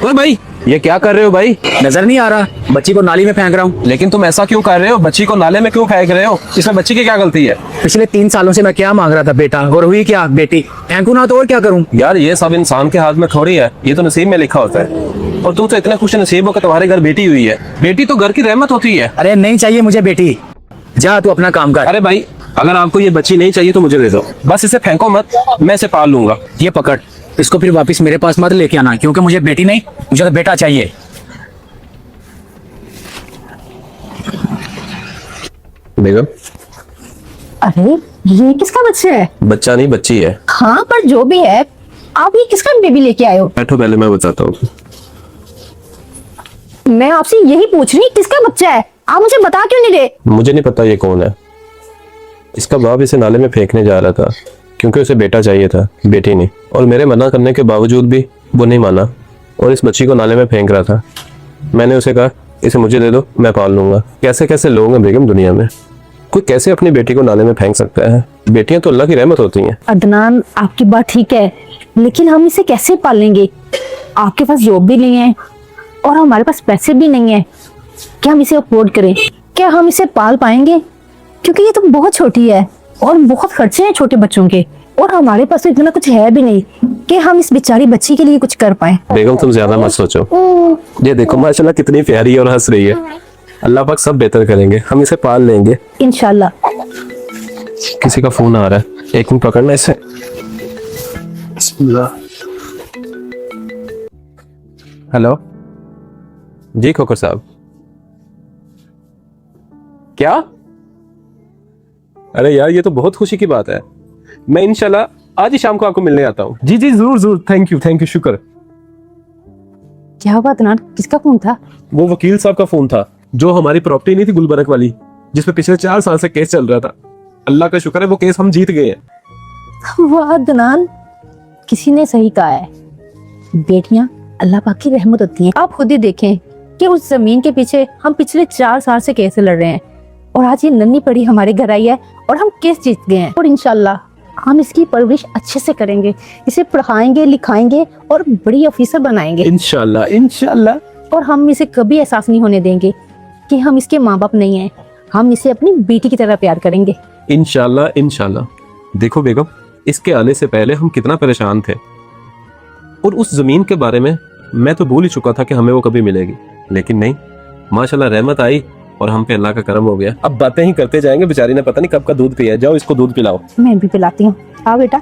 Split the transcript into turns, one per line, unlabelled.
ओए भाई, ये क्या कर रहे हो भाई?
नजर नहीं आ रहा? बच्ची को नाली में फेंक रहा हूँ।
लेकिन तुम ऐसा क्यों कर रहे हो? बच्ची को नाले में क्यों फेंक रहे हो? इसमें बच्ची की क्या गलती है?
पिछले 3 सालों से मैं क्या मांग रहा था बेटा, और हुई क्या बेटी। फेंकू ना तो और क्या करूँ।
यार ये सब इंसान के हाथ में थोड़ी है, ये तो नसीब में लिखा होता है। और तुम तो इतने खुश नसीब हो कि तुम्हारे घर बेटी हुई है। बेटी तो घर की रहमत होती है।
अरे नहीं चाहिए मुझे बेटी, जा तू अपना काम कर।
अरे भाई, अगर आपको ये बच्ची नहीं चाहिए तो मुझे दे दो, बस इसे फेंको मत, मैं इसे पाल लूंगा।
ये पकड़, इसको फिर वापस मेरे पास मत लेके आना, क्योंकि मुझे बेटी नहीं, मुझे तो बेटा चाहिए।
बेगम,
अरे ये किसका बच्चा है?
बच्चा नहीं बच्ची है।
हाँ पर जो भी है, आप ये किसका बेबी लेके आए हो?
बैठो, पहले मैं बताता हूँ।
मैं आपसे यही पूछ रही किसका बच्चा है, आप मुझे बता क्यों नहीं रहे?
मुझे नहीं पता ये कौन है। इसका बाप इसे नाले में फेंकने जा रहा था क्योंकि उसे बेटा चाहिए था, बेटी नहीं। और मेरे मना करने के बावजूद भी वो नहीं माना और इस बच्ची को नाले में फेंक रहा था। मैंने उसे कहा इसे मुझे दे दो, मैं पाल लूंगा। कैसे कैसे लोग हैं बेगम दुनिया में। कोई कैसे अपनी बेटी को नाले में फेंक सकता है? बेटियां तो अल्लाह की रहमत होती हैं।
अदनान, आपकी बात ठीक है, लेकिन हम इसे कैसे पालेंगे? आपके पास जॉब भी नहीं है और हमारे पास पैसे भी नहीं है। क्या हम इसे अफोर्ड करें? क्या हम इसे पाल पाएंगे? क्योंकि ये तो बहुत छोटी है और बहुत खर्चे हैं छोटे बच्चों के, और हमारे पास तो इतना कुछ है भी नहीं कि हम इस बेचारी बच्ची के लिए कुछ कर पाए।
बेगम तुम ज्यादा मत सोचो। ये देखो माशाल्लाह कितनी प्यारी है और हंस रही है। अल्लाह पाक सब बेहतर करेंगे, हम इसे पाल लेंगे
इंशाल्लाह।
किसी का फोन आ रहा है, एक मिनट पकड़ना इसे। हेलो जी खोकर साहब। क्या? अरे यार ये तो बहुत खुशी की बात है। मैं इंशाल्लाह आज ही शाम को आपको मिलने आता हूँ। जी जी जरूर जरूर, थैंक यू शुक्र।
क्या हुआ अदनान, किसका फोन था?
वो वकील साहब का फोन था, जो हमारी प्रॉपर्टी नहीं थी गुलबर्ग वाली, जिसपे पिछले 4 साल से केस चल रहा था। अल्लाह का शुक्र है वो केस हम जीत गए हैं।
वाह अदनान, किसी ने सही कहा है, बेटियां अल्लाह पाक की रहमत होती हैं। आप खुद ही देखें कि उस जमीन के पीछे हम पिछले 4 साल से केस लड़ रहे हैं, और आज ये नन्ही पड़ी हमारे घर आई है और हम केस जीत गए हैं। और इंशाल्लाह हम इसकी परवरिश अच्छे से करेंगे, इसे पढ़ाएंगे लिखाएंगे और बड़ी ऑफिसर बनाएंगे
इंशाल्लाह इंशाल्लाह।
और हम इसे कभी एहसास नहीं होने देंगे कि हम इसके माँ बाप नहीं हैं। हम इसे अपनी बेटी की तरह प्यार करेंगे
इंशाल्लाह इंशाल्लाह। देखो बेगम, इसके आने से पहले हम कितना परेशान थे, और उस जमीन के बारे में मैं तो भूल ही चुका था कि हमें वो कभी मिलेगी। लेकिन नहीं, माशाल्लाह रहमत आई और हम पे अल्लाह का करम हो गया। अब बातें ही करते जाएंगे। बेचारी ने पता नहीं कब का दूध पिया है। जाओ इसको दूध पिलाओ।
मैं भी पिलाती हूँ। आओ बेटा।